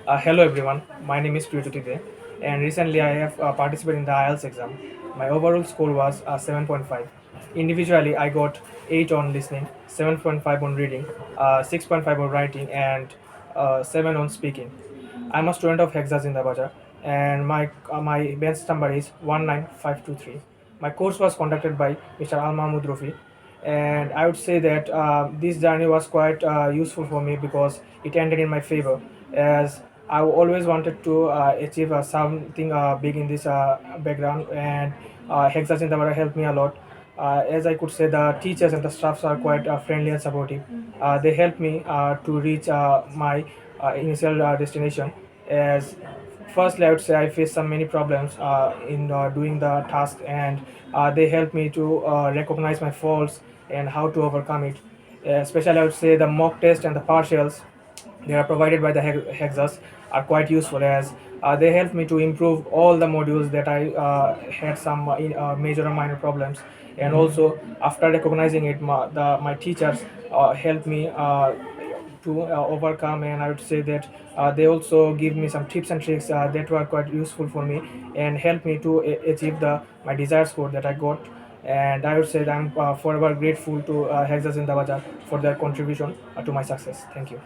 Hello everyone, my name is Priyojuti Dey, and recently I have participated in the IELTS exam. My overall score was 7.5. Individually, I got 8 on listening, 7.5 on reading, 6.5 on writing, and 7 on speaking. I'm a student of HEXA'S Zindabazar, and my bench number is 19523. My course was conducted by Mr. Al-Mahmoud Rufi, and I would say that this journey was quite useful for me because it ended in my favor, as I always wanted to achieve something big in this background, and HEXA'S Zindabazar helped me a lot. As I could say, the teachers and the staffs are quite friendly and supportive. They helped me to reach my initial destination. As firstly, I would say I faced some many problems in doing the task, and they helped me to recognize my faults and how to overcome it. Especially, I would say the mock test and the partials they are provided by the hexas are quite useful, as they help me to improve all the modules that I had some major or minor problems. And also, after recognizing it, my teachers helped me to overcome, and I would say that they also give me some tips and tricks that were quite useful for me and helped me to achieve the my desired score that I got. And I would say that I'm forever grateful to Hexas in the Bazaar for their contribution to my success. Thank you.